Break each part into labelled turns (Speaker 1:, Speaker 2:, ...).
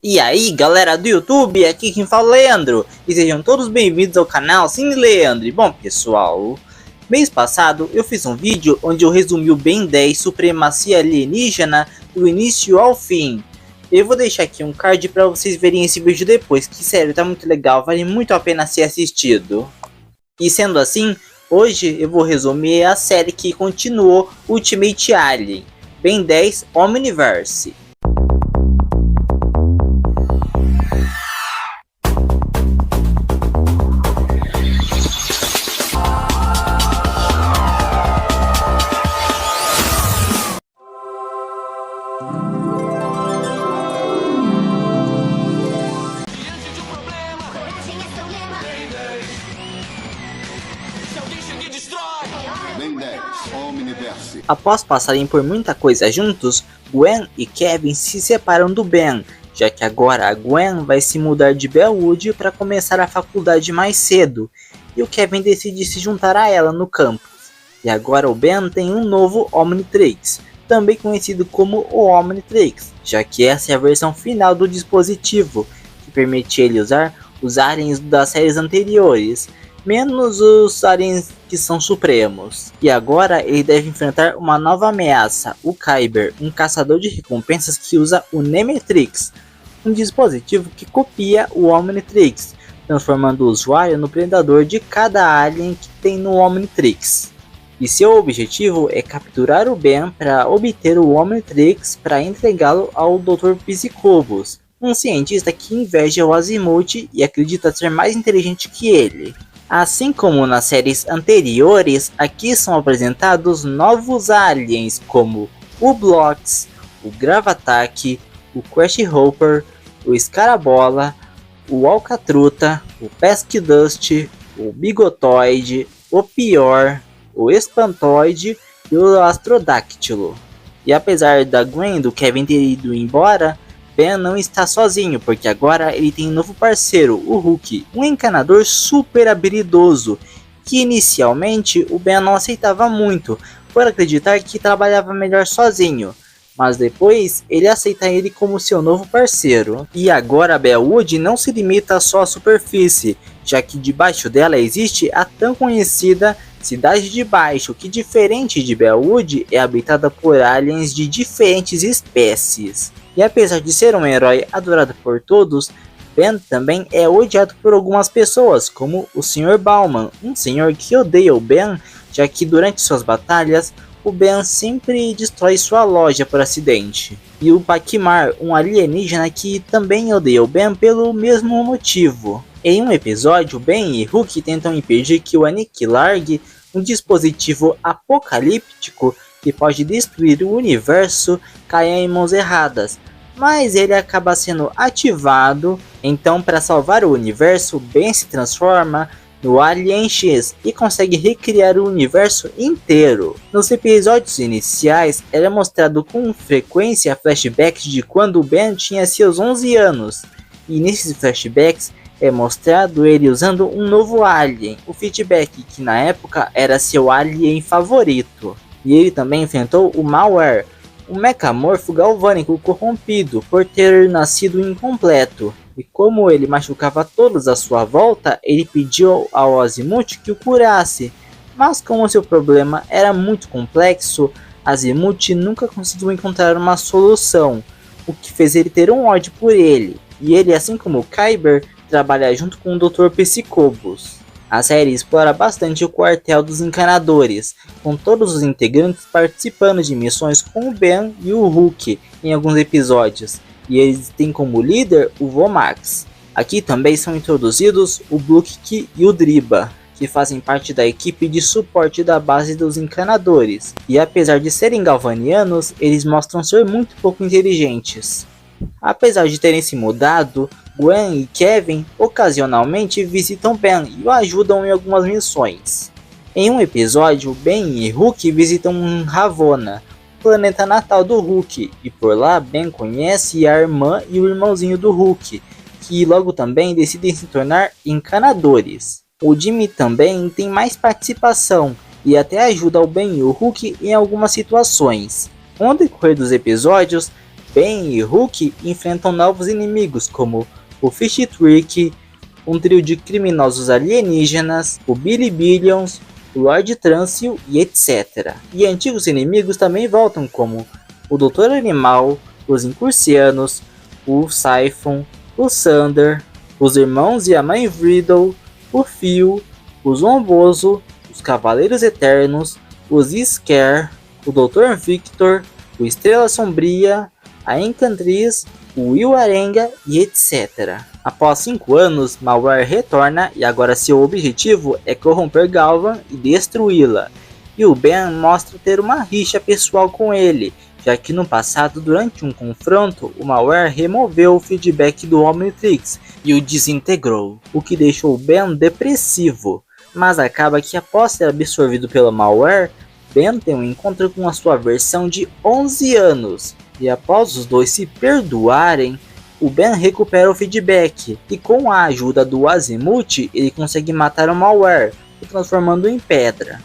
Speaker 1: E aí galera do YouTube, aqui quem fala é Leandro, e sejam todos bem-vindos ao canal Cine Leandro. E bom pessoal, mês passado eu fiz um vídeo onde eu resumi o Ben 10 Supremacia Alienígena do início ao fim. Eu vou deixar aqui um card para vocês verem esse vídeo depois, que sério, tá muito legal, vale muito a pena ser assistido. E sendo assim, hoje eu vou resumir a série que continuou Ultimate Alien, Ben 10 Omniverse.
Speaker 2: Ben 10, Omniverse.
Speaker 1: Após passarem por muita coisa juntos, Gwen e Kevin se separam do Ben, já que agora a Gwen vai se mudar de Bellwood para começar a faculdade mais cedo, e o Kevin decide se juntar a ela no campus. E agora o Ben tem um novo Omnitrix, também conhecido como o Omnitrix, já que essa é a versão final do dispositivo, que permite ele usar os aliens das séries anteriores, menos os aliens que são supremos. E agora ele deve enfrentar uma nova ameaça, o Kyber, um caçador de recompensas que usa o Nemetrix, um dispositivo que copia o Omnitrix, transformando o usuário no predador de cada alien que tem no Omnitrix. E seu objetivo é capturar o Ben para obter o Omnitrix para entregá-lo ao Dr. Psicobos, um cientista que inveja o Azimuth e acredita ser mais inteligente que ele. Assim como nas séries anteriores, aqui são apresentados novos aliens como o Blox, o Gravatac, o Crash Hopper, o Scarabola, o Alcatruta, o Pesky Dust, o Bigotoide, o Pior, o Espantoide e o Astrodáctilo. E apesar da Gwen e do Kevin ter ido embora, Ben não está sozinho, porque agora ele tem um novo parceiro, o Hulk, um encanador super habilidoso, que inicialmente o Ben não aceitava muito, por acreditar que trabalhava melhor sozinho, mas depois ele aceita ele como seu novo parceiro. E agora Bellwood não se limita só à superfície, já que debaixo dela existe a tão conhecida Cidade de Baixo, que diferente de Bellwood é habitada por aliens de diferentes espécies. E apesar de ser um herói adorado por todos, Ben também é odiado por algumas pessoas, como o Sr. Bauman, um senhor que odeia o Ben, já que durante suas batalhas, o Ben sempre destrói sua loja por acidente. E o Pakimar, um alienígena que também odeia o Ben pelo mesmo motivo. Em um episódio, Ben e Hulk tentam impedir que o Anik largue um dispositivo apocalíptico que pode destruir o universo, caia em mãos erradas, mas ele acaba sendo ativado. Então, para salvar o universo, Ben se transforma no Alien X e consegue recriar o universo inteiro. Nos episódios iniciais, era mostrado com frequência flashbacks de quando Ben tinha seus 11 anos, e nesses flashbacks é mostrado ele usando um novo alien, o Feedback, que na época era seu alien favorito. E ele também enfrentou o Malware, um mecamorfo galvânico corrompido por ter nascido incompleto. E como ele machucava todos à sua volta, ele pediu ao Azimuth que o curasse. Mas como seu problema era muito complexo, Azimuth nunca conseguiu encontrar uma solução, o que fez ele ter um ódio por ele. E ele, assim como o Kyber, trabalha junto com o Dr. Psicobos. A série explora bastante o quartel dos encanadores, com todos os integrantes participando de missões com o Ben e o Hulk em alguns episódios, e eles têm como líder o Vomax. Aqui também são introduzidos o Bluk e o Driba, que fazem parte da equipe de suporte da base dos encanadores, e apesar de serem galvanianos, eles mostram ser muito pouco inteligentes. Apesar de terem se mudado, Gwen e Kevin ocasionalmente visitam Ben e o ajudam em algumas missões. Em um episódio, Ben e Hulk visitam Ravonna, o planeta natal do Hulk, e por lá Ben conhece a irmã e o irmãozinho do Hulk, que logo também decidem se tornar encanadores. O Jimmy também tem mais participação e até ajuda o Ben e o Hulk em algumas situações. Com o decorrer dos episódios, Ben e Hulk enfrentam novos inimigos como o Fish Trick, um trio de criminosos alienígenas, o Billy Billions, o Lord Transil e etc. E antigos inimigos também voltam como o Doutor Animal, os Incursianos, o Siphon, o Sander, os irmãos e a mãe Riddle, o Phil, o Zombozo, os Cavaleiros Eternos, os Scare, o Dr. Victor, o Estrela Sombria, a Encantriz, o Will Arenga e etc. Após 5 anos, Malware retorna e agora seu objetivo é corromper Galvan e destruí-la. E o Ben mostra ter uma rixa pessoal com ele, já que no passado, durante um confronto, o Malware removeu o feedback do Omnitrix e o desintegrou, o que deixou o Ben depressivo. Mas acaba que após ser absorvido pelo Malware, Ben tem um encontro com a sua versão de 11 anos, e após os dois se perdoarem, o Ben recupera o feedback, e com a ajuda do Azimuth, ele consegue matar o Malware, o transformando em pedra.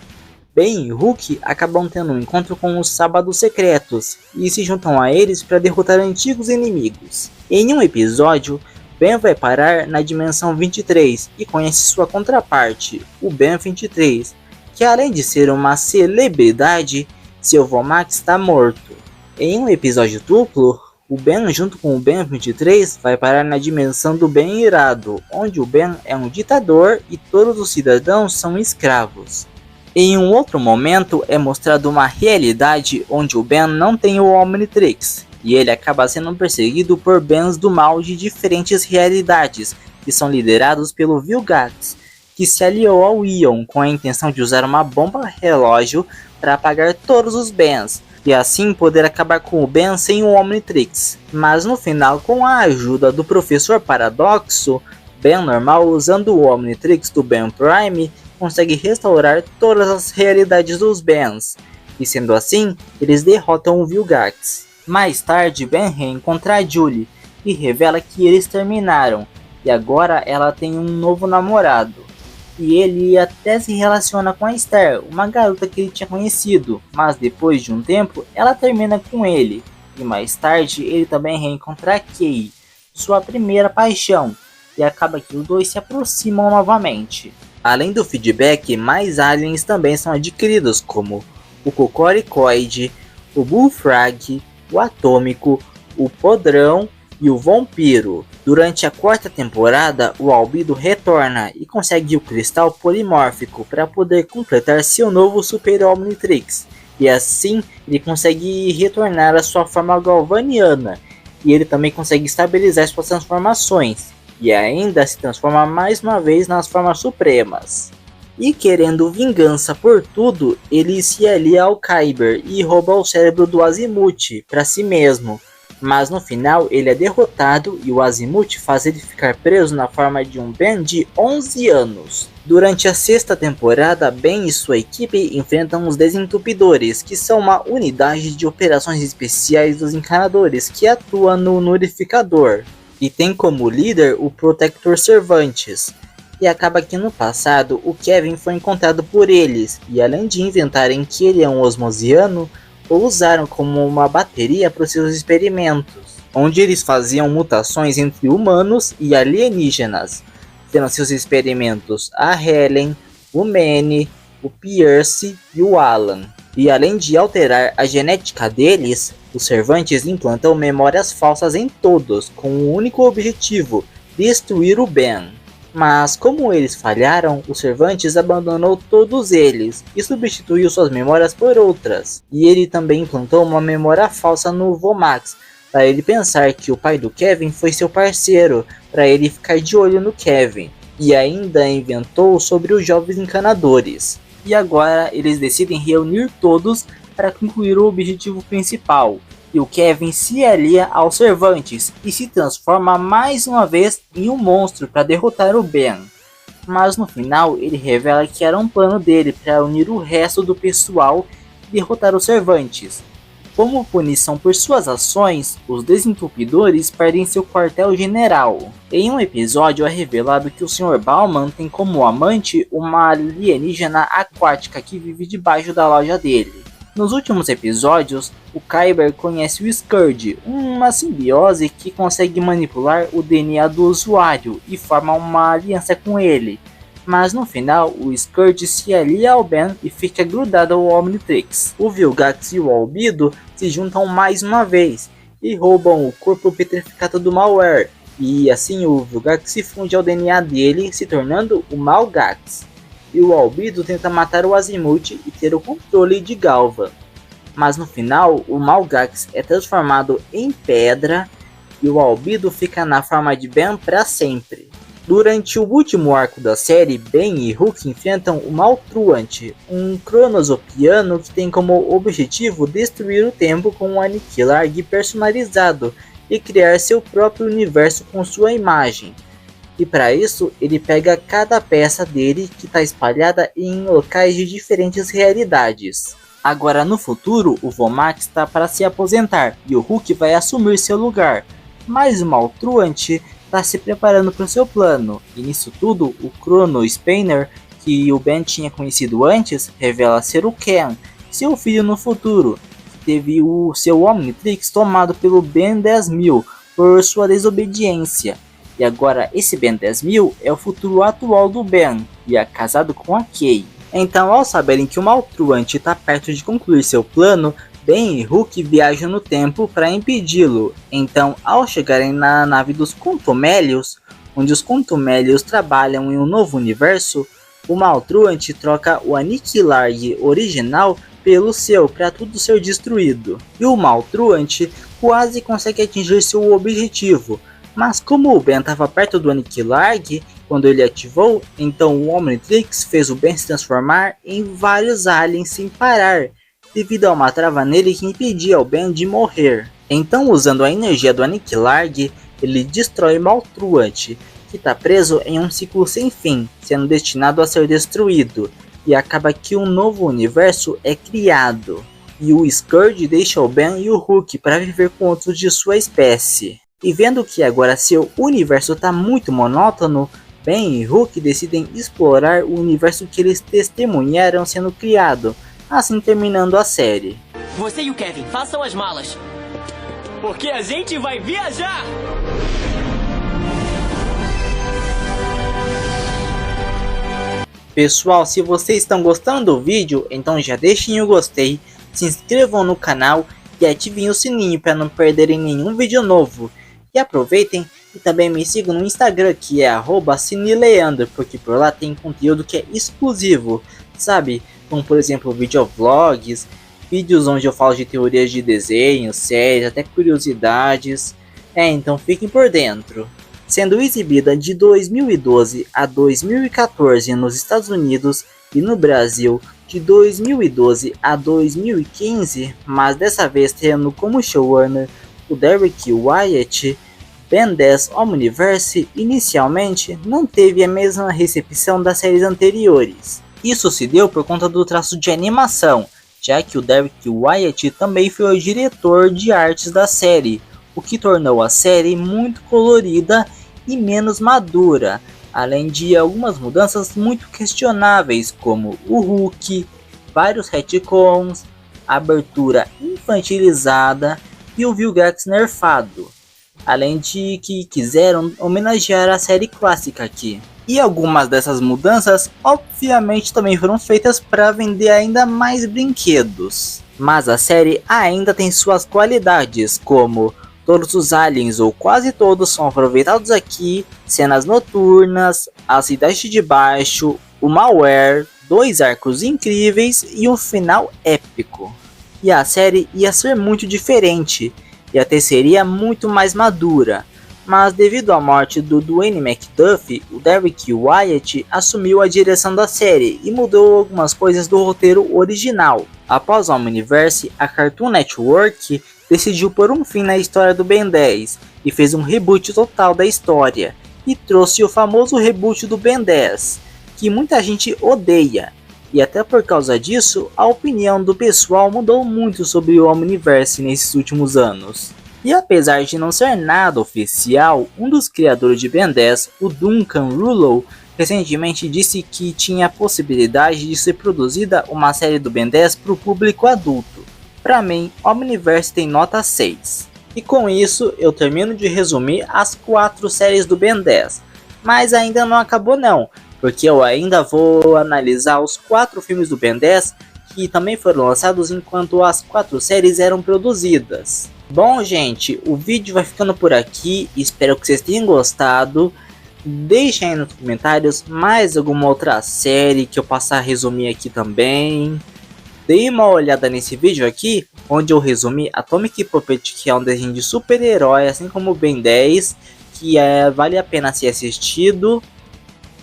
Speaker 1: Ben e Hulk acabam tendo um encontro com os Sábados Secretos, e se juntam a eles para derrotar antigos inimigos. Em um episódio, Ben vai parar na dimensão 23 e conhece sua contraparte, o Ben 23, que além de ser uma celebridade, seu Vomax está morto. Em um episódio duplo, o Ben junto com o Ben 23 vai parar na dimensão do Ben Irado, onde o Ben é um ditador e todos os cidadãos são escravos. Em um outro momento é mostrado uma realidade onde o Ben não tem o Omnitrix, e ele acaba sendo perseguido por Bens do mal de diferentes realidades, que são liderados pelo Vilgax, que se aliou ao Ion com a intenção de usar uma bomba relógio para apagar todos os Bens, e assim poder acabar com o Ben sem o Omnitrix. Mas no final, com a ajuda do Professor Paradoxo, Ben normal usando o Omnitrix do Ben Prime consegue restaurar todas as realidades dos Bens, e sendo assim, eles derrotam o Vilgax. Mais tarde, Ben reencontra a Julie e revela que eles terminaram, e agora ela tem um novo namorado. E ele até se relaciona com a Esther, uma garota que ele tinha conhecido, mas depois de um tempo ela termina com ele. E mais tarde ele também reencontra a Kay, sua primeira paixão, e acaba que os dois se aproximam novamente. Além do feedback, mais aliens também são adquiridos, como o Cocoricoide, o Bullfrog, o Atômico, o Podrão e o Vampiro. Durante a 4ª temporada, o Albedo retorna e consegue o cristal polimórfico para poder completar seu novo Super Omnitrix. E assim, ele consegue retornar à sua forma galvaniana. E ele também consegue estabilizar suas transformações. E ainda se transforma mais uma vez nas formas supremas. E querendo vingança por tudo, ele se alia ao Kyber e rouba o cérebro do Azimuth para si mesmo. Mas no final ele é derrotado e o Azimuth faz ele ficar preso na forma de um Ben de 11 anos. Durante a 6ª temporada, Ben e sua equipe enfrentam os Desentupidores, que são uma unidade de operações especiais dos encanadores que atua no Nullificador. E tem como líder o Protector Cervantes. E acaba que no passado o Kevin foi encontrado por eles, e além de inventarem que ele é um osmosiano, o usaram como uma bateria para os seus experimentos, onde eles faziam mutações entre humanos e alienígenas, tendo seus experimentos a Helen, o Manny, o Pierce e o Alan. E além de alterar a genética deles, os Cervantes implantam memórias falsas em todos, com o único objetivo, destruir o Ben. Mas como eles falharam, o Cervantes abandonou todos eles e substituiu suas memórias por outras. E ele também implantou uma memória falsa no Vomax, para ele pensar que o pai do Kevin foi seu parceiro, para ele ficar de olho no Kevin. E ainda inventou sobre os jovens encanadores. E agora eles decidem reunir todos para concluir o objetivo principal. E o Kevin se alia aos Cervantes e se transforma mais uma vez em um monstro para derrotar o Ben. Mas no final ele revela que era um plano dele para unir o resto do pessoal e derrotar os Cervantes. Como punição por suas ações, os Desentupidores perdem seu quartel-general. Em um episódio é revelado que o Sr. Bauman tem como amante uma alienígena aquática que vive debaixo da loja dele. Nos últimos episódios, o Kyber conhece o Scourge, uma simbiose que consegue manipular o DNA do usuário e forma uma aliança com ele. Mas no final, o Scourge se alia ao Ben e fica grudado ao Omnitrix. O Vilgax e o Albedo se juntam mais uma vez e roubam o corpo petrificado do Malware, e assim o Vilgax se funde ao DNA dele, se tornando o Malgax. E o Albedo tenta matar o Azimuth e ter o controle de Galva. Mas no final, o Malgax é transformado em pedra e o Albedo fica na forma de Ben para sempre. Durante o último arco da série, Ben e Hulk enfrentam o Maltruant, um Cronosopiano que tem como objetivo destruir o tempo com um Aniquilarg personalizado e criar seu próprio universo com sua imagem. E para isso, ele pega cada peça dele que está espalhada em locais de diferentes realidades. Agora no futuro, o Vomax está para se aposentar e o Hulk vai assumir seu lugar, mas o Maltruant está se preparando para o seu plano, e nisso tudo, o Chrono Spanner, que o Ben tinha conhecido antes, revela ser o Ken, seu filho no futuro, que teve o seu Omnitrix tomado pelo Ben 10.000 por sua desobediência. E agora esse Ben 10.000 é o futuro atual do Ben, e é casado com a Kay. Então, ao saberem que o Maltruant está perto de concluir seu plano, Ben e Hulk viajam no tempo para impedi-lo. Então, ao chegarem na nave dos Contumélios, onde os Contumélios trabalham em um novo universo, o Maltruant troca o Aniquilarg original pelo seu para tudo ser destruído. E o Maltruant quase consegue atingir seu objetivo, mas como o Ben estava perto do Aniquilarg quando ele ativou, então o Omnitrix fez o Ben se transformar em vários aliens sem parar, devido a uma trava nele que impedia o Ben de morrer. Então, usando a energia do Aniquilarg, ele destrói Maltruant, que está preso em um ciclo sem fim, sendo destinado a ser destruído, e acaba que um novo universo é criado. E o Scourge deixa o Ben e o Hulk para viver com outros de sua espécie. E vendo que agora seu universo está muito monótono, Ben e Hulk decidem explorar o universo que eles testemunharam sendo criado, assim terminando a série.
Speaker 3: Você e o Kevin, façam as malas, porque a gente vai viajar!
Speaker 1: Pessoal, se vocês estão gostando do vídeo, então já deixem o gostei, se inscrevam no canal e ativem o sininho para não perderem nenhum vídeo novo. E aproveitem e também me sigam no Instagram, que é @cineleandro, porque por lá tem conteúdo que é exclusivo, sabe? Como por exemplo videovlogs, vídeos onde eu falo de teorias de desenho, séries, até curiosidades. Então fiquem por dentro. Sendo exibida de 2012 a 2014 nos Estados Unidos e no Brasil de 2012 a 2015, mas dessa vez tendo como showrunner o Derek Wyatt, Ben 10 Omniverse inicialmente não teve a mesma recepção das séries anteriores. Isso se deu por conta do traço de animação, já que o Derek Wyatt também foi o diretor de artes da série, o que tornou a série muito colorida e menos madura, além de algumas mudanças muito questionáveis, como o Hulk, vários retcons, abertura infantilizada e o Vilgax nerfado, além de que quiseram homenagear a série clássica aqui. E algumas dessas mudanças obviamente também foram feitas para vender ainda mais brinquedos. Mas a série ainda tem suas qualidades, como todos os aliens ou quase todos são aproveitados aqui, cenas noturnas, a cidade de baixo, o malware, 2 arcos incríveis e um final épico. E a série ia ser muito diferente, e até seria muito mais madura. Mas devido à morte do Dwayne McDuffie, o Derek Wyatt assumiu a direção da série e mudou algumas coisas do roteiro original. Após o Omniverse, a Cartoon Network decidiu pôr um fim na história do Ben 10 e fez um reboot total da história, e trouxe o famoso reboot do Ben 10, que muita gente odeia, e até por causa disso, a opinião do pessoal mudou muito sobre o Omniverse nesses últimos anos. E apesar de não ser nada oficial, um dos criadores de Ben 10, o Duncan Rouleau, recentemente disse que tinha a possibilidade de ser produzida uma série do Ben 10 para o público adulto. Para mim, Omniverse tem nota 6. E com isso, eu termino de resumir as 4 séries do Ben 10. Mas ainda não acabou não, porque eu ainda vou analisar os 4 filmes do Ben 10 que também foram lançados enquanto as 4 séries eram produzidas. Bom, gente, o vídeo vai ficando por aqui, espero que vocês tenham gostado. Deixem aí nos comentários mais alguma outra série que eu possa resumir aqui também. Dei uma olhada nesse vídeo aqui, onde eu resumi Atomic Puppet, que é um desenho de super-herói, assim como o Ben 10, que vale a pena ser assistido.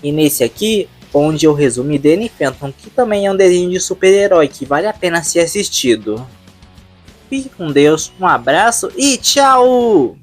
Speaker 1: E nesse aqui, onde eu resumi Danny Phantom, que também é um desenho de super-herói, que vale a pena ser assistido. Fique com Deus, um abraço e tchau!